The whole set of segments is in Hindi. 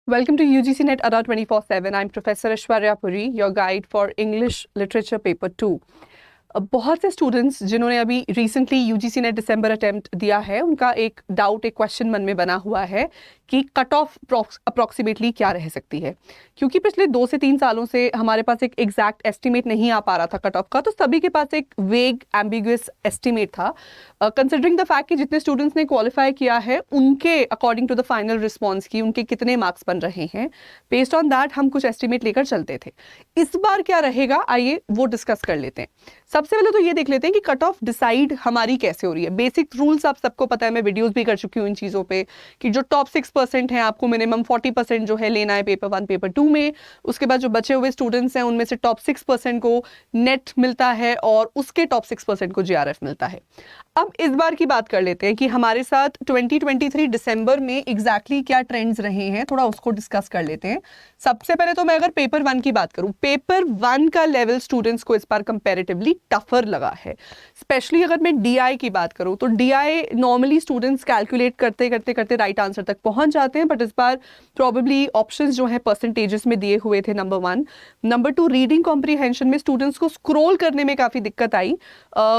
Welcome to UGC Net Ada 24/7. I'm Professor Aishwarya Puri, your guide for English Literature Paper 2. बहुत से स्टूडेंट्स जिन्होंने अभी रिसेंटली यूजीसी ने दिसंबर अटेम्प्ट दिया है, उनका एक डाउट, एक क्वेश्चन मन में बना हुआ है कि कट ऑफ अप्रॉक्सीमेटली क्या रह सकती है। क्योंकि पिछले 2 से 3 सालों से हमारे पास एक एग्जैक्ट एस्टिमेट नहीं आ पा रहा था कट ऑफ का, तो सभी के पास एक वेग एम्बिगुअस एस्टिमेट था। कंसिडरिंग द फैक्ट कि जितने स्टूडेंट्स ने क्वालिफाई किया है उनके according to the final response की उनके कितने मार्क्स बन रहे हैं, बेस्ड ऑन दैट हम कुछ एस्टिमेट लेकर चलते थे। इस बार क्या रहेगा, आइए वो डिस्कस कर लेते हैं। सबसे पहले तो ये देख लेते हैं कि कट ऑफ डिसाइड हमारी कैसे हो रही है। बेसिक रूल्स आप सबको पता है, मैं वीडियोस भी कर चुकी हूँ इन चीज़ों पे, कि जो टॉप 6% है आपको मिनिमम 40% जो है लेना है पेपर 1 पेपर 2 में। उसके बाद जो बचे हुए स्टूडेंट्स हैं उनमें से टॉप 6% को नेट मिलता है और उसके टॉप 6% को जीआरएफ मिलता है। अब इस बार की बात कर लेते हैं कि हमारे साथ 2023 दिसंबर में एग्जैक्टली क्या ट्रेंड्स रहे हैं, थोड़ा उसको डिस्कस कर लेते हैं। सबसे पहले तो मैं अगर पेपर 1 की बात करूं, पेपर 1 का लेवल स्टूडेंट्स को इस बार कंपैरेटिवली टफर लगा है। स्पेशली अगर मैं डीआई की बात करूं तो डीआई नॉर्मली स्टूडेंट्स कैलकुलेट करते करते करते राइट आंसर तक पहुंच जाते हैं, बट इस बार प्रॉबेबली ऑप्शंस जो है परसेंटेजेस में दिए हुए थे, नंबर 1। नंबर 2, रीडिंग कॉम्प्रीहेंशन में स्टूडेंट्स को स्क्रॉल करने में काफ़ी दिक्कत आई।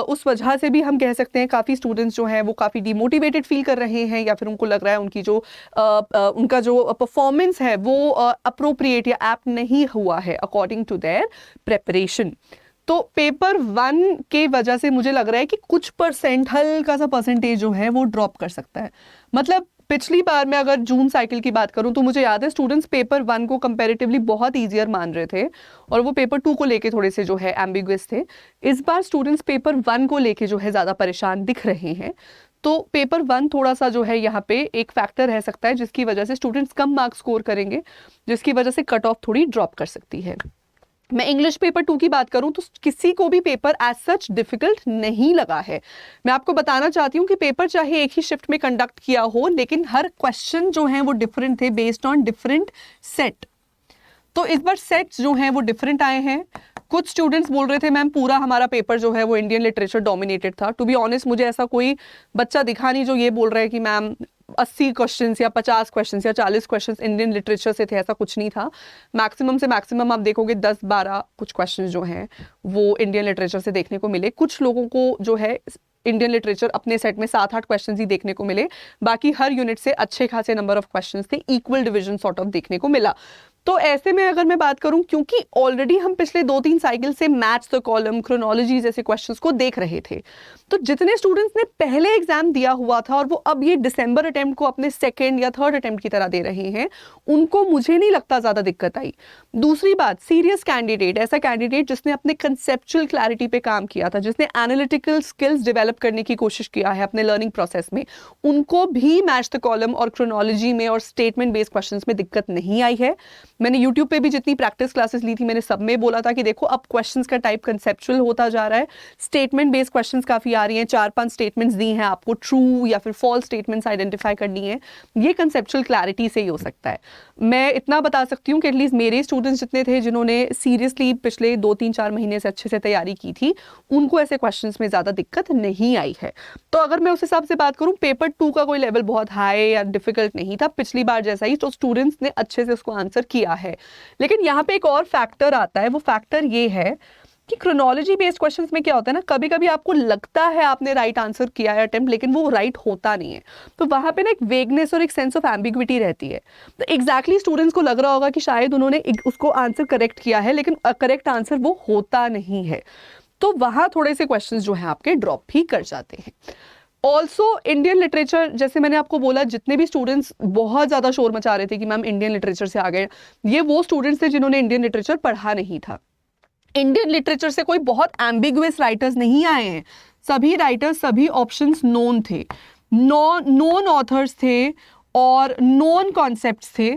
उस वजह से भी हम कह सकते हैं काफ़ी स्टूडेंट्स जो हैं वो काफ़ी डिमोटिवेटेड फील कर रहे हैं, या फिर उनको लग रहा है उनकी जो उनका जो परफॉर्मेंस है वो अप्रोप्रिएट या ऐप्ट नहीं हुआ है अकॉर्डिंग टू देयर प्रेपरेशन। तो पेपर 1 के वजह से मुझे लग रहा है कि कुछ परसेंट, हल्का सा परसेंटेज जो है वो ड्रॉप कर सकता है। मतलब पिछली बार मैं अगर जून साइकिल की बात करूं तो मुझे याद है स्टूडेंट्स पेपर 1 को कंपैरेटिवली बहुत ईजियर मान रहे थे और वो पेपर 2 को लेके थोड़े से जो है एम्बिगुअस थे। इस बार स्टूडेंट्स पेपर 1 को लेके जो है ज़्यादा परेशान दिख रहे हैं। तो पेपर 1 थोड़ा सा जो है यहाँ पे एक फैक्टर रह सकता है जिसकी वजह से स्टूडेंट्स कम मार्क्स स्कोर करेंगे, जिसकी वजह से कट ऑफ थोड़ी ड्रॉप कर सकती है। मैं इंग्लिश पेपर 2 की बात करूं तो किसी को भी पेपर एज सच डिफिकल्ट नहीं लगा है। मैं आपको बताना चाहती हूं कि पेपर चाहे एक ही शिफ्ट में कंडक्ट किया हो, लेकिन हर क्वेश्चन जो हैं वो डिफरेंट थे बेस्ड ऑन डिफरेंट सेट। तो इस बार सेट्स जो हैं वो डिफरेंट आए हैं। कुछ स्टूडेंट्स बोल रहे थे मैम पूरा हमारा पेपर जो है वो इंडियन लिटरेचर डोमिनेटेड था। टू बी ऑनेस्ट मुझे ऐसा कोई बच्चा दिखा नहीं जो ये बोल रहा है कि मैम 80 क्वेश्चंस या 50 क्वेश्चंस या 40 क्वेश्चंस इंडियन लिटरेचर से थे, ऐसा कुछ नहीं था। मैक्सिमम से मैक्सिमम आप देखोगे 10-12 कुछ क्वेश्चंस जो हैं वो इंडियन लिटरेचर से देखने को मिले। कुछ लोगों को जो है इंडियन लिटरेचर अपने सेट में 7-8 क्वेश्चंस ही देखने को मिले, बाकी हर यूनिट से अच्छे खासे नंबर ऑफ क्वेश्चंस थे, इक्वल डिवीजन सॉर्ट ऑफ देखने को मिला। तो ऐसे में अगर मैं बात करूं, क्योंकि ऑलरेडी हम पिछले 2-3 साइकिल से मैथ्स द कॉलम, क्रोनोलॉजी जैसे क्वेश्चंस को देख रहे थे, तो जितने स्टूडेंट्स ने पहले एग्जाम दिया हुआ था और वो अब ये दिसंबर अटेम्प्ट को अपने सेकेंड या थर्ड अटेम्प्ट की तरह दे रहे हैं, उनको मुझे नहीं लगता ज़्यादा दिक्कत आई। दूसरी बात, सीरियस कैंडिडेट, ऐसा कैंडिडेट जिसने अपने कंसेप्चुअल क्लैरिटी पे काम किया था, जिसने एनालिटिकल स्किल्स डेवलप करने की कोशिश किया है अपने लर्निंग प्रोसेस में, उनको भी मैच द कॉलम और क्रोनोलॉजी में और स्टेटमेंट बेस्ड क्वेश्चंस में दिक्कत नहीं आई है। मैंने यूट्यूब पे भी जितनी प्रैक्टिस क्लासेस ली थी, मैंने सब में बोला था कि देखो अब क्वेश्चंस का टाइप कंसेप्चुअल होता जा रहा है, स्टेटमेंट बेस्ड क्वेश्चंस काफ़ी आ रही हैं, 4-5 स्टेटमेंट्स दी हैं आपको, ट्रू या फिर फॉल्स स्टेटमेंट्स आइडेंटिफाई करनी है। ये कंसेप्चुअल क्लैरिटी से ही हो सकता है। मैं इतना बता सकती हूँ कि एटलीस्ट मेरे स्टूडेंट्स जितने थे जिन्होंने सीरियसली पिछले 2-3-4 महीने से अच्छे से तैयारी की थी, उनको ऐसे क्वेश्चन में ज़्यादा दिक्कत नहीं आई है। तो अगर मैं उस हिसाब से बात करूँ, पेपर 2 का कोई लेवल बहुत हाई या डिफिकल्ट नहीं था, पिछली बार जैसा ही, तो स्टूडेंट्स ने अच्छे से उसको आंसर किया है। लेकिन यहाँ पे एक और फैक्टर आता है, वो फैक्टर ये है कि क्रोनोलॉजी बेस्ड क्वेश्चंस में क्या होता है ना, कभी कभी आपको लगता है आपने राइट आंसर किया है अटेम्प्ट, लेकिन वो राइट होता नहीं है। तो वहाँ पे ना एक वेगनेस और एक सेंस ऑफ एम्बिग्विटी रहती है। तो एग्जैक्टली स्टूडेंट्स को लग रहा होगा कि शायद उन्होंने उसको आंसर करेक्ट किया है, लेकिन करेक्ट आंसर वो होता नहीं है। तो वहाँ थोड़े से क्वेश्चंस जो हैं आपके ड्रॉप भी कर जाते हैं। ऑल्सो इंडियन लिटरेचर, जैसे मैंने आपको बोला, जितने भी स्टूडेंट्स बहुत ज़्यादा शोर मचा रहे थे कि मैम इंडियन लिटरेचर से आ गए, ये वो स्टूडेंट्स थे जिन्होंने इंडियन लिटरेचर पढ़ा नहीं था। इंडियन लिटरेचर से कोई बहुत एम्बिगुअस राइटर्स नहीं आए हैं। सभी राइटर्स, सभी ऑप्शंस नोन थे, नोन ऑथर्स थे और नोन कॉन्सेप्ट्स थे।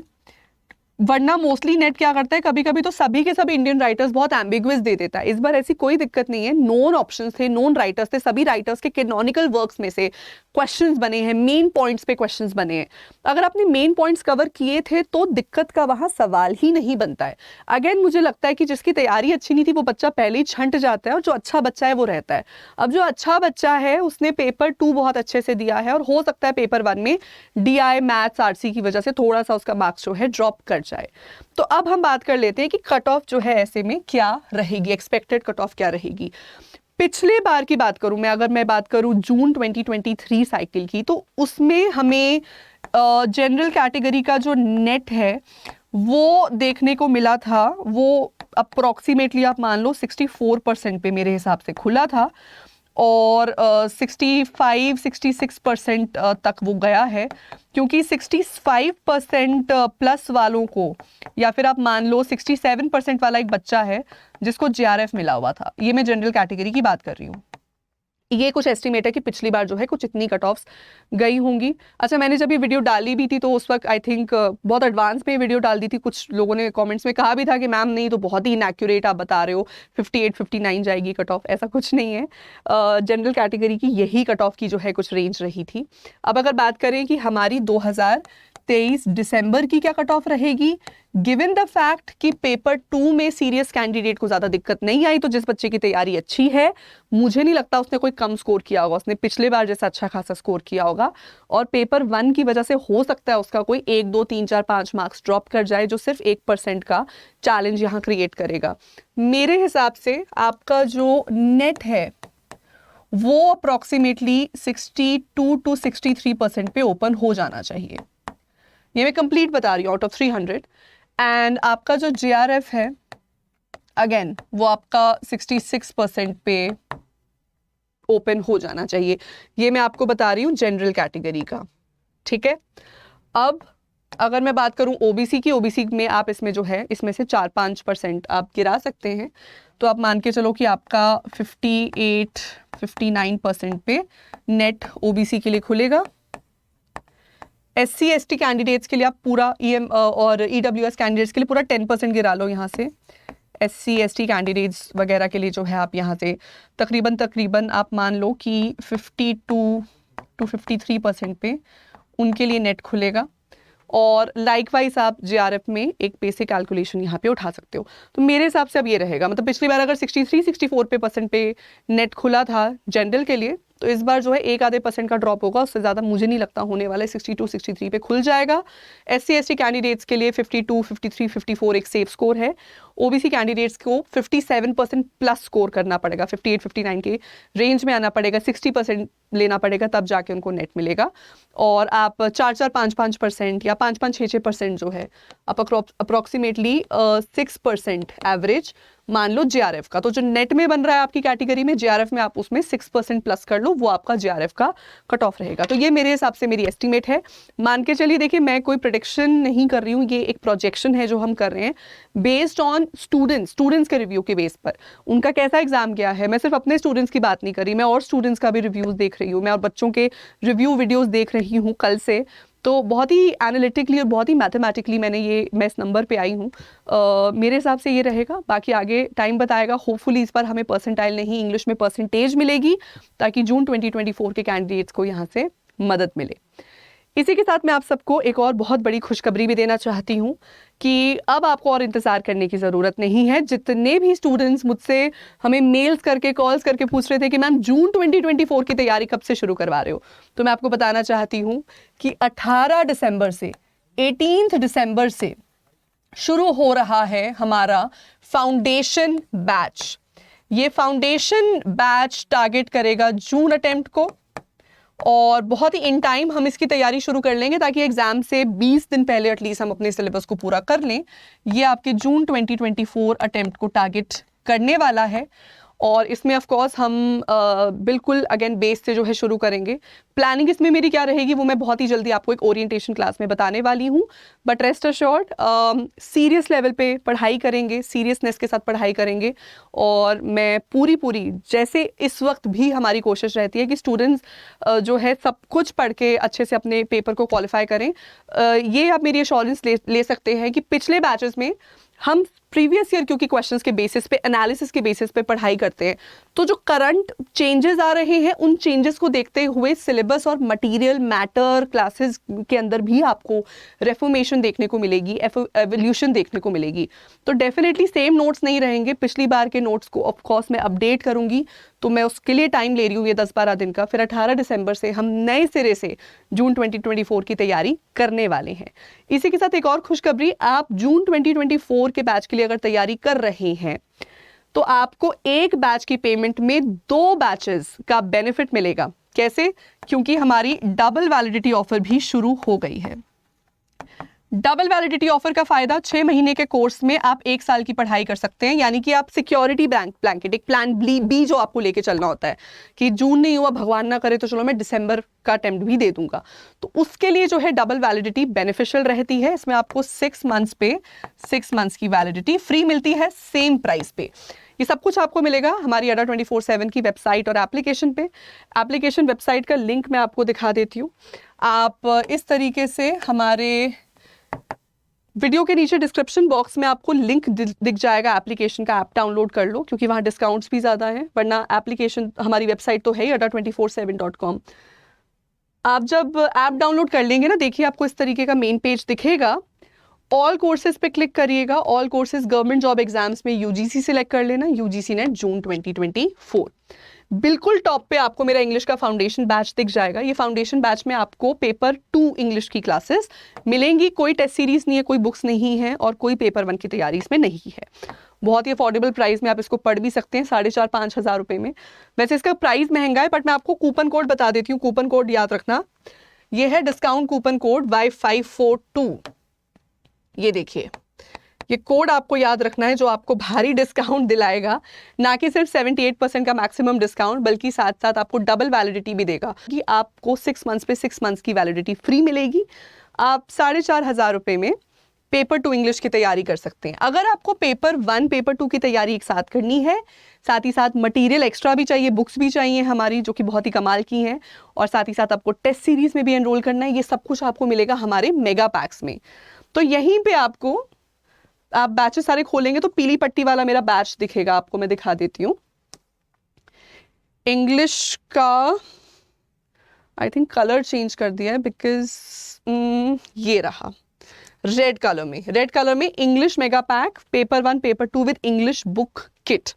वरना मोस्टली नेट क्या करता है, कभी कभी तो सभी के सभी इंडियन राइटर्स बहुत एम्बिगुअस दे देता है। इस बार ऐसी कोई दिक्कत नहीं है, नोन ऑप्शंस थे, नोन राइटर्स थे, सभी राइटर्स के कैनोनिकल वर्क्स में से क्वेश्चंस बने हैं, मेन पॉइंट्स पे क्वेश्चंस बने हैं। अगर आपने मेन पॉइंट्स कवर किए थे तो दिक्कत का वहां सवाल ही नहीं बनता है। अगेन मुझे लगता है कि जिसकी तैयारी अच्छी नहीं थी वो बच्चा पहले ही छंट जाता है, और जो अच्छा बच्चा है वो रहता है। अब जो अच्छा बच्चा है उसने पेपर 2 बहुत अच्छे से दिया है, और हो सकता है पेपर 1 में DI मैथ्स RC की वजह से थोड़ा सा उसका मार्क्स जो है ड्रॉप कर जाए। तो अब हम बात कर लेते हैं कि कट ऑफ जो है ऐसे में क्या रहेगी, एक्सपेक्टेड कट ऑफ क्या रहेगी। पिछले बार की बात करूं मैं, अगर मैं बात करूं जून 2023 साइकिल की, तो उसमें हमें जनरल कैटेगरी का जो नेट है वो देखने को मिला था। वो अप्रोक्सीमेटली आप मान लो 64% पे मेरे हिसाब से खुला था, और 65-66% तक वो गया है, क्योंकि 65% प्लस वालों को, या फिर आप मान लो 67% वाला एक बच्चा है जिसको JRF मिला हुआ था। ये मैं जनरल कैटेगरी की बात कर रही हूँ। ये कुछ एस्टिमेट है कि पिछली बार जो है कुछ इतनी कट ऑफ्स गई होंगी। अच्छा, मैंने जब ये वीडियो डाली भी थी तो उस वक्त आई थिंक बहुत एडवांस में वीडियो डाल दी थी। कुछ लोगों ने कमेंट्स में कहा भी था कि मैम नहीं, तो बहुत ही इनएक्यूरेट आप बता रहे हो, 58-59 जाएगी कट ऑफ। ऐसा कुछ नहीं है, जनरल कैटेगरी की यही कट ऑफ की जो है कुछ रेंज रही थी। अब अगर बात करें कि हमारी 2023 दिसंबर की क्या कट ऑफ रहेगी, गिवन द फैक्ट कि पेपर 2 में सीरियस कैंडिडेट को ज़्यादा दिक्कत नहीं आई, तो जिस बच्चे की तैयारी अच्छी है, मुझे नहीं लगता उसने कोई कम स्कोर किया होगा, उसने पिछले बार जैसा अच्छा खासा स्कोर किया होगा। और पेपर 1 की वजह से हो सकता है उसका कोई 1, 2, 3, 4, 5 मार्क्स ड्रॉप कर जाए, जो सिर्फ 1% का चैलेंज यहाँ क्रिएट करेगा। मेरे हिसाब से आपका जो नेट है वो अप्रॉक्सीमेटली 62 to 63% पे ओपन हो जाना चाहिए। ये मैं कंप्लीट बता रही हूँ, आउट ऑफ 300। एंड आपका जो JRF है अगेन वो आपका 66% पे ओपन हो जाना चाहिए। ये मैं आपको बता रही हूँ जनरल कैटेगरी का, ठीक है। अब अगर मैं बात करूँ OBC की, OBC में आप इसमें जो है इसमें से 4-5% आप गिरा सकते हैं, तो आप मान के चलो कि आपका 58-59% पे नेट OBC के लिए खुलेगा। SC/ST कैंडिडेट्स के लिए आप पूरा EM और EWS कैंडिडेट्स के लिए पूरा 10% गिरा लो यहाँ से। SC/ST कैंडिडेट्स वगैरह के लिए जो है आप यहाँ से तकरीबन आप मान लो कि 52 to 53% पे उनके लिए नेट खुलेगा। और लाइकवाइज आप JRF में एक बेसिक कैलकुलेशन यहाँ पे उठा सकते हो। तो मेरे हिसाब से अब ये रहेगा, मतलब पिछली बार अगर 63-64% पे नेट खुला था जनरल के लिए, तो इस बार जो है 1-आधे% का ड्रॉप होगा, उससे ज़्यादा मुझे नहीं लगता होने वाला है। 62-63 पे खुल जाएगा। SC/ST कैंडिडेट्स के लिए 52, 53, 54 एक सेफ स्कोर है। OBC कैंडिडेट्स को 57% प्लस स्कोर करना पड़ेगा, 58-59 के रेंज में आना पड़ेगा, 60% लेना पड़ेगा, तब जाके उनको नेट मिलेगा। और आप 4-4, 5-5% या 5-5, 6-6% जो है आप अप्रॉक्सीमेटली 6% एवरेज मान लो JRF का। तो जो नेट में बन रहा है आपकी कैटेगरी में, JRF में आप उसमें 6% प्लस कर लो, वो आपका JRF का कट ऑफ रहेगा। तो ये मेरे हिसाब से मेरी एस्टिमेट है। मान के चलिए, देखिए मैं कोई प्रेडिक्शन नहीं कर रही हूँ, ये एक प्रोजेक्शन है जो हम कर रहे हैं बेस्ड ऑन स्टूडेंट्स के रिव्यू के बेस पर। उनका कैसा एग्जाम गया है, मैं सिर्फ अपने स्टूडेंट्स की बात नहीं कर रही, मैं और स्टूडेंट्स का भी रिव्यूज देख रही हूँ, मैं और बच्चों के रिव्यू वीडियोज़ देख रही हूँ कल से। तो बहुत ही एनालिटिकली और बहुत ही मैथमेटिकली मैं इस नंबर पे आई हूँ। मेरे हिसाब से ये रहेगा, बाकी आगे टाइम बताएगा। होपफुली इस बार हमें परसेंटाइल नहीं, इंग्लिश में परसेंटेज मिलेगी, ताकि जून 2024 के कैंडिडेट्स को यहाँ से मदद मिले। इसी के साथ मैं आप सबको एक और बहुत बड़ी खुशखबरी भी देना चाहती हूँ कि अब आपको और इंतज़ार करने की ज़रूरत नहीं है। जितने भी स्टूडेंट्स मुझसे हमें मेल्स करके, कॉल्स करके पूछ रहे थे कि मैम जून 2024 की तैयारी कब से शुरू करवा रहे हो, तो मैं आपको बताना चाहती हूँ कि 18 दिसंबर से 18 दिसंबर से शुरू हो रहा है हमारा फाउंडेशन बैच। ये फाउंडेशन बैच टारगेट करेगा जून अटेम्प्ट को, और बहुत ही इन टाइम हम इसकी तैयारी शुरू कर लेंगे, ताकि एग्जाम से 20 दिन पहले एटलीस्ट हम अपने सिलेबस को पूरा कर लें। ये आपके जून 2024 अटेम्प्ट को टारगेट करने वाला है। और इसमें ऑफ कोर्स हम बिल्कुल अगेन बेस से जो है शुरू करेंगे। प्लानिंग इसमें मेरी क्या रहेगी वो मैं बहुत ही जल्दी आपको एक ओरिएंटेशन क्लास में बताने वाली हूँ, but rest assured serious level पे पढ़ाई करेंगे, सीरियसनेस के साथ पढ़ाई करेंगे। और मैं पूरी जैसे इस वक्त भी हमारी कोशिश रहती है कि स्टूडेंट्स जो है सब कुछ पढ़ के अच्छे से अपने पेपर को क्वालिफाई करें। ये आप मेरी एश्योरेंस ले सकते हैं कि पिछले बैचेस में हम प्रीवियस ईयर क्योंकि क्वेश्चंस के बेसिस पे, एनालिसिस के बेसिस पे पढ़ाई करते हैं, तो जो करंट चेंजेस आ रहे हैं उन चेंजेस को देखते हुए सिलेबस और मटेरियल मैटर क्लासेस के अंदर भी आपको रेफॉर्मेशन देखने को मिलेगी, एवोल्यूशन देखने को मिलेगी। तो डेफिनेटली सेम नोट्स नहीं रहेंगे, पिछली बार के नोट्स को ऑफ कोर्स मैं अपडेट करूंगी, तो मैं उसके लिए टाइम ले रही हूँ ये 10-12 दिन का। फिर 18 दिसंबर से हम नए सिरे से जून 2024 की तैयारी करने वाले हैं। इसी के साथ एक और खुशखबरी, आप जून 2024 के बैच के लिए अगर तैयारी कर रहे हैं तो आपको एक बैच की पेमेंट में 2 बैचेस का बेनिफिट मिलेगा। कैसे? क्योंकि हमारी डबल वैलिडिटी ऑफर भी शुरू हो गई है। डबल वैलिडिटी ऑफर का फायदा, 6 महीने के कोर्स में आप 1 साल की पढ़ाई कर सकते हैं, यानी कि आप सिक्योरिटी ब्लैंकेट, एक प्लान बी जो आपको लेके चलना होता है कि जून नहीं हुआ, भगवान ना करे तो चलो मैं दिसंबर का अटेम्प्ट भी दे दूंगा, तो उसके लिए जो है डबल वैलिडिटी बेनिफिशियल रहती है। इसमें आपको 6 मंथ्स पे 6 मंथ्स की वैलिडिटी फ्री मिलती है सेम प्राइस पे। ये सब कुछ आपको मिलेगा हमारी अड्डा 24/7 की वेबसाइट और एप्लीकेशन पे। एप्लीकेशन वेबसाइट का लिंक मैं आपको दिखा देती हूँ। आप इस तरीके से हमारे वीडियो के नीचे डिस्क्रिप्शन बॉक्स में आपको लिंक दिख जाएगा एप्लीकेशन का, ऐप डाउनलोड कर लो क्योंकि वहाँ डिस्काउंट्स भी ज़्यादा हैं, वरना एप्लीकेशन हमारी वेबसाइट तो है ही adda247.com। आप जब ऐप डाउनलोड कर लेंगे ना, देखिए आपको इस तरीके का मेन पेज दिखेगा। ऑल कोर्सेज पे क्लिक करिएगा, all courses government job exams में यूजीसी सिलेक्ट कर लेना, यूजीसी नेट जून 2024। बिल्कुल टॉप पे आपको मेरा इंग्लिश का फाउंडेशन बैच दिख जाएगा। ये फाउंडेशन बैच में आपको पेपर 2 इंग्लिश की क्लासेस मिलेंगी। कोई टेस्ट सीरीज नहीं है, कोई बुक्स नहीं है और कोई पेपर 1 की तैयारी इसमें नहीं है। बहुत ही अफोर्डेबल प्राइस में आप इसको पढ़ भी सकते हैं, 4,500-5 हज़ार रुपये में। वैसे इसका प्राइस महंगा है, बट मैं आपको कूपन कोड बता देती हूँ। कूपन कोड याद रखना, ये है डिस्काउंट कूपन कोड Y542। ये देखिए, ये कोड आपको याद रखना है जो आपको भारी डिस्काउंट दिलाएगा। ना कि सिर्फ 78% का मैक्सिमम डिस्काउंट, बल्कि साथ साथ आपको डबल वैलिडिटी भी देगा कि आपको 6 मंथ्स पे 6 मंथ्स की वैलिडिटी फ्री मिलेगी। आप 4,500 रुपये में पेपर 2 इंग्लिश की तैयारी कर सकते हैं। अगर आपको पेपर 1 पेपर 2 की तैयारी एक साथ करनी है, साथ ही साथ मटेरियल एक्स्ट्रा भी चाहिए, बुक्स भी चाहिए हमारी जो कि बहुत ही कमाल की हैं, और साथ ही साथ आपको टेस्ट सीरीज में भी एनरोल करना है, ये सब कुछ आपको मिलेगा हमारे मेगा पैक्स में। तो यहीं पे आपको, आप बैचेस सारे खोलेंगे तो पीली पट्टी वाला मेरा बैच दिखेगा आपको, मैं दिखा देती हूँ। इंग्लिश का आई थिंक कलर चेंज कर दिया है, बिकॉज ये रहा रेड कलर में English mega pack paper 1 paper 2 with English book kit.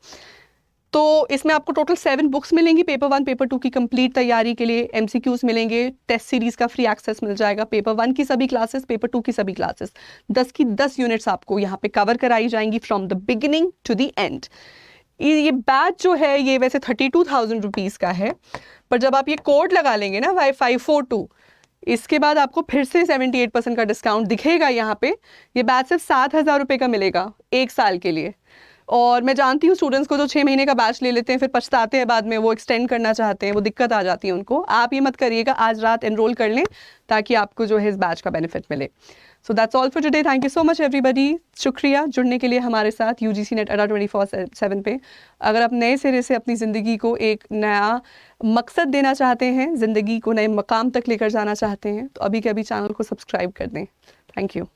तो इसमें आपको टोटल 7 बुक्स मिलेंगी पेपर 1 पेपर 2 की कंप्लीट तैयारी के लिए। MCQs मिलेंगे, टेस्ट सीरीज का फ्री एक्सेस मिल जाएगा, पेपर 1 की सभी क्लासेस, पेपर 2 की सभी क्लासेस, 10 की 10 यूनिट्स आपको यहाँ पे कवर कराई जाएंगी from the beginning to the end. ये बैच जो है ये वैसे 32,000 रुपीज़ का है, पर जब आप ये कोड लगा लेंगे ना Y542, इसके बाद आपको फिर से 78% का डिस्काउंट दिखेगा यहाँ पे। ये बैच सिर्फ 7,000 रुपये का मिलेगा 1 साल के लिए। और मैं जानती हूँ स्टूडेंट्स को जो 6 महीने का बैच ले लेते हैं फिर पछताते हैं बाद में, वो एक्सटेंड करना चाहते हैं, वो दिक्कत आ जाती है उनको। आप ये मत करिएगा, आज रात एनरोल कर लें ताकि आपको जो है इस बैच का बेनिफिट मिले। So that's all for today. Thank you so much everybody. शुक्रिया जुड़ने के लिए हमारे साथ UGC नेट अड्डा 24/7 पे। अगर आप नए सिरे से अपनी ज़िंदगी को एक नया मकसद देना चाहते हैं, ज़िंदगी को नए मकाम तक लेकर जाना चाहते हैं, तो अभी के अभी चैनल को सब्सक्राइब कर दें। Thank you.